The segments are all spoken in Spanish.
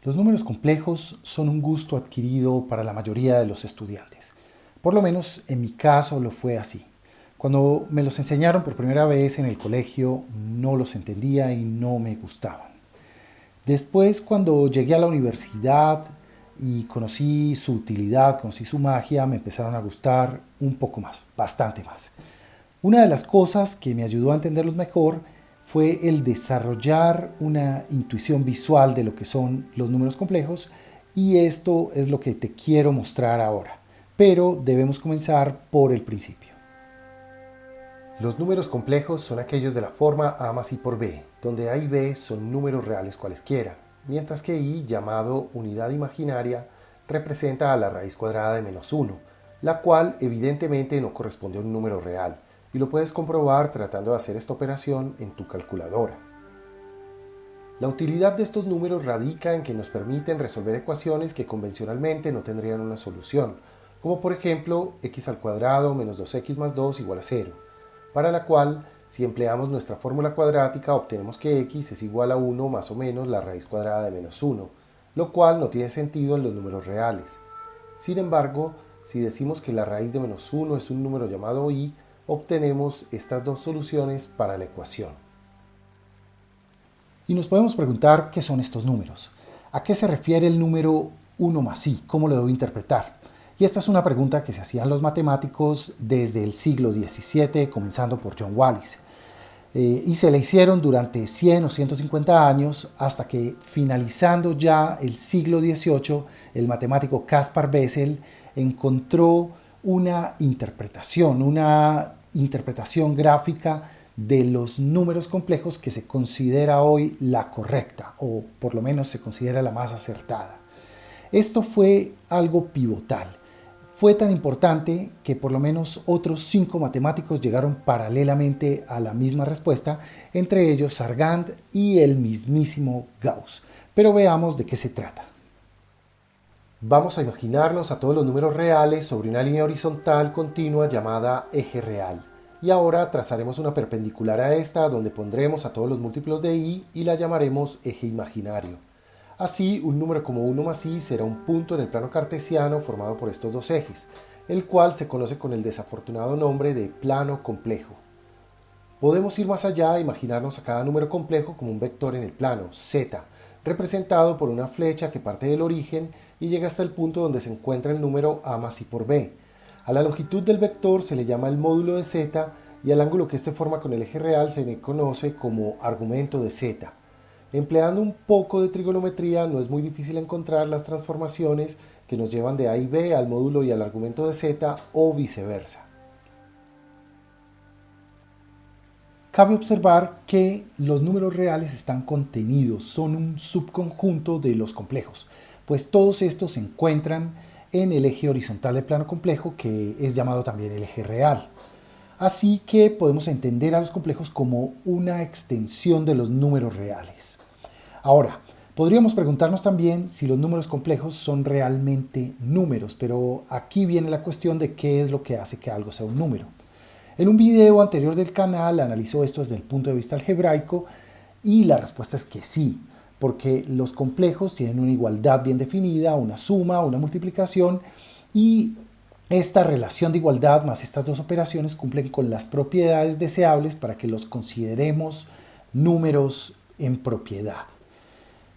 Los números complejos son un gusto adquirido para la mayoría de los estudiantes. Por lo menos en mi caso lo fue así. Cuando me los enseñaron por primera vez en el colegio, no los entendía y no me gustaban. Después, cuando llegué a la universidad y conocí su utilidad, conocí su magia, me empezaron a gustar un poco más, bastante más. Una de las cosas que me ayudó a entenderlos mejor fue el desarrollar una intuición visual de lo que son los números complejos, y esto es lo que te quiero mostrar ahora. Pero debemos comenzar por el principio. Los números complejos son aquellos de la forma a más i por b, donde a y b son números reales cualesquiera, mientras que i, llamado unidad imaginaria, representa a la raíz cuadrada de -1, la cual evidentemente no corresponde a un número real, y lo puedes comprobar tratando de hacer esta operación en tu calculadora. La utilidad de estos números radica en que nos permiten resolver ecuaciones que convencionalmente no tendrían una solución, como por ejemplo x al cuadrado menos 2x más 2 igual a 0, para la cual, si empleamos nuestra fórmula cuadrática, obtenemos que x es igual a 1 más o menos la raíz cuadrada de -1, lo cual no tiene sentido en los números reales. Sin embargo, si decimos que la raíz de -1 es un número llamado i, obtenemos estas dos soluciones para la ecuación. Y nos podemos preguntar qué son estos números. ¿A qué se refiere el número 1 más i? ¿Cómo lo debo interpretar? Y esta es una pregunta que se hacían los matemáticos desde el siglo XVII, comenzando por John Wallis. Y se le hicieron durante 100 o 150 años, hasta que finalizando ya el siglo XVIII, el matemático Caspar Bessel encontró una interpretación gráfica de los números complejos que se considera hoy la correcta, o por lo menos se considera la más acertada. Esto fue algo pivotal. Fue tan importante que por lo menos otros 5 matemáticos llegaron paralelamente a la misma respuesta, entre ellos Sargand y el mismísimo Gauss. Pero veamos de qué se trata. Vamos a imaginarnos a todos los números reales sobre una línea horizontal continua llamada eje real. Y ahora trazaremos una perpendicular a esta donde pondremos a todos los múltiplos de i y la llamaremos eje imaginario. Así, un número como 1 más i será un punto en el plano cartesiano formado por estos dos ejes, el cual se conoce con el desafortunado nombre de plano complejo. Podemos ir más allá e imaginarnos a cada número complejo como un vector en el plano, z, representado por una flecha que parte del origen y llega hasta el punto donde se encuentra el número a más i por b. A la longitud del vector se le llama el módulo de z, y al ángulo que éste forma con el eje real se le conoce como argumento de z. Empleando un poco de trigonometría, no es muy difícil encontrar las transformaciones que nos llevan de a y b al módulo y al argumento de z, o viceversa. Cabe observar que los números reales están contenidos, son un subconjunto de los complejos, pues todos estos se encuentran en el eje horizontal del plano complejo, que es llamado también el eje real. Así que podemos entender a los complejos como una extensión de los números reales. Ahora, podríamos preguntarnos también si los números complejos son realmente números, pero aquí viene la cuestión de qué es lo que hace que algo sea un número. En un video anterior del canal analizó esto desde el punto de vista algebraico y la respuesta es que sí, porque los complejos tienen una igualdad bien definida, una suma, una multiplicación, y esta relación de igualdad más estas dos operaciones cumplen con las propiedades deseables para que los consideremos números en propiedad.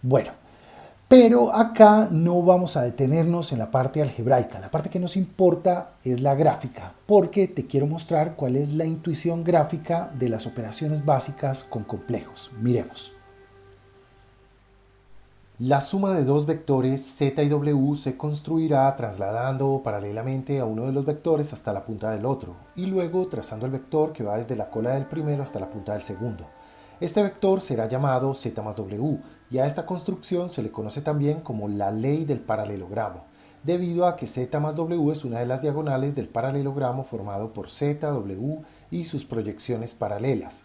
Bueno, pero acá no vamos a detenernos en la parte algebraica. La parte que nos importa es la gráfica, porque te quiero mostrar cuál es la intuición gráfica de las operaciones básicas con complejos. Miremos. La suma de dos vectores z y w se construirá trasladando paralelamente a uno de los vectores hasta la punta del otro, y luego trazando el vector que va desde la cola del primero hasta la punta del segundo. Este vector será llamado z más w, y a esta construcción se le conoce también como la ley del paralelogramo, debido a que z más w es una de las diagonales del paralelogramo formado por z, w y sus proyecciones paralelas.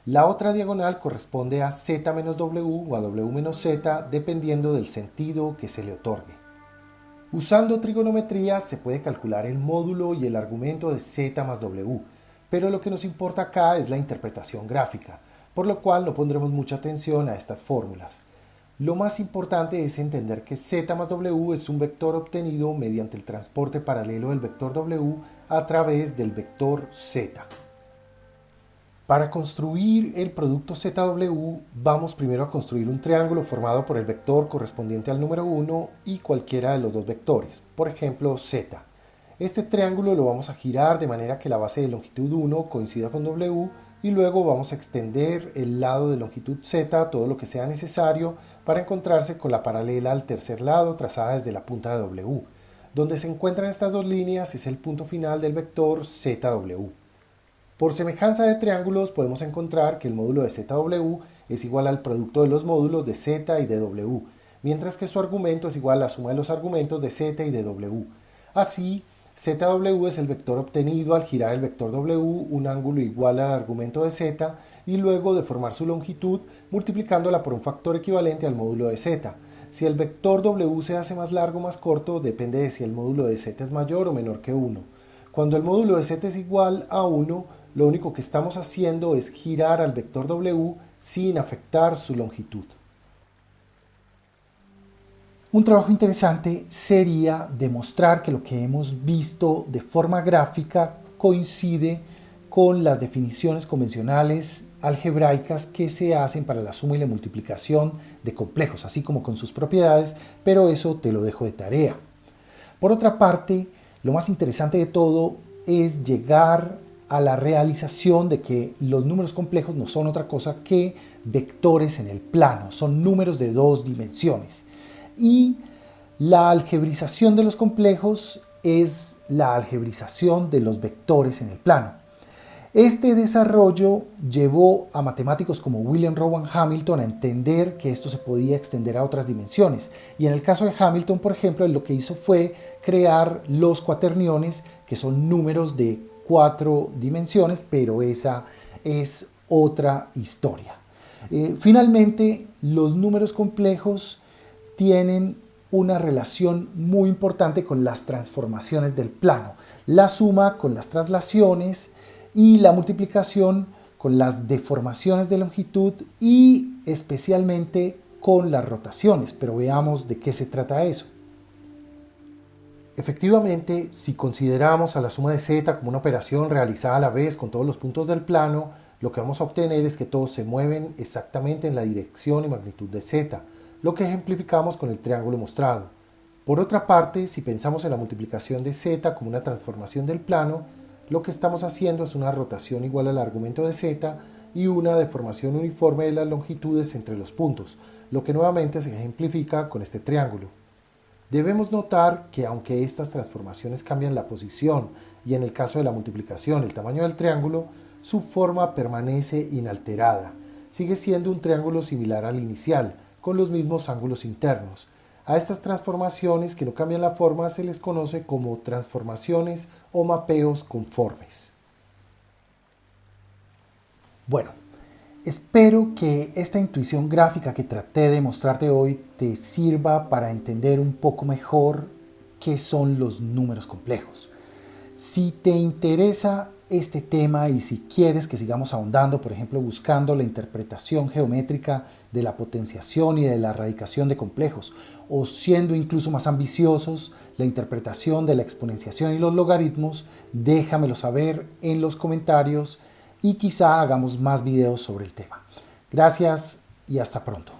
La otra diagonal corresponde a z menos w o a w menos z, dependiendo del sentido que se le otorgue. Usando trigonometría se puede calcular el módulo y el argumento de z más w, pero lo que nos importa acá es la interpretación gráfica, por lo cual no pondremos mucha atención a estas fórmulas. Lo más importante es entender que z más w es un vector obtenido mediante el transporte paralelo del vector w a través del vector z. Para construir el producto ZW, vamos primero a construir un triángulo formado por el vector correspondiente al número 1 y cualquiera de los dos vectores, por ejemplo Z. Este triángulo lo vamos a girar de manera que la base de longitud 1 coincida con W y luego vamos a extender el lado de longitud Z todo lo que sea necesario para encontrarse con la paralela al tercer lado trazada desde la punta de W. Donde se encuentran estas dos líneas es el punto final del vector ZW. Por semejanza de triángulos podemos encontrar que el módulo de ZW es igual al producto de los módulos de Z y de W, mientras que su argumento es igual a la suma de los argumentos de Z y de W. Así, ZW es el vector obtenido al girar el vector W un ángulo igual al argumento de Z y luego deformar su longitud multiplicándola por un factor equivalente al módulo de Z. Si el vector W se hace más largo o más corto depende de si el módulo de Z es mayor o menor que 1. Cuando el módulo de Z es igual a 1, lo único que estamos haciendo es girar al vector W sin afectar su longitud. Un trabajo interesante sería demostrar que lo que hemos visto de forma gráfica coincide con las definiciones convencionales algebraicas que se hacen para la suma y la multiplicación de complejos, así como con sus propiedades, pero eso te lo dejo de tarea. Por otra parte, lo más interesante de todo es llegar a la realización de que los números complejos no son otra cosa que vectores en el plano, son números de dos dimensiones. Y la algebrización de los complejos es la algebrización de los vectores en el plano. Este desarrollo llevó a matemáticos como William Rowan Hamilton a entender que esto se podía extender a otras dimensiones. Y en el caso de Hamilton, por ejemplo, lo que hizo fue crear los cuaterniones, que son números de 4 dimensiones, pero esa es otra historia. Finalmente, los números complejos tienen una relación muy importante con las transformaciones del plano, la suma con las traslaciones y la multiplicación con las deformaciones de longitud y especialmente con las rotaciones, pero veamos de qué se trata eso. Efectivamente, si consideramos a la suma de z como una operación realizada a la vez con todos los puntos del plano, lo que vamos a obtener es que todos se mueven exactamente en la dirección y magnitud de z, lo que ejemplificamos con el triángulo mostrado. Por otra parte, si pensamos en la multiplicación de z como una transformación del plano, lo que estamos haciendo es una rotación igual al argumento de z y una deformación uniforme de las longitudes entre los puntos, lo que nuevamente se ejemplifica con este triángulo. Debemos notar que aunque estas transformaciones cambian la posición y en el caso de la multiplicación el tamaño del triángulo, su forma permanece inalterada. Sigue siendo un triángulo similar al inicial, con los mismos ángulos internos. A estas transformaciones que no cambian la forma se les conoce como transformaciones o mapeos conformes. Bueno, espero que esta intuición gráfica que traté de mostrarte hoy te sirva para entender un poco mejor qué son los números complejos. Si te interesa este tema y si quieres que sigamos ahondando, por ejemplo, buscando la interpretación geométrica de la potenciación y de la radicación de complejos, o siendo incluso más ambiciosos, la interpretación de la exponenciación y los logaritmos, déjamelo saber en los comentarios y quizá hagamos más videos sobre el tema. Gracias y hasta pronto.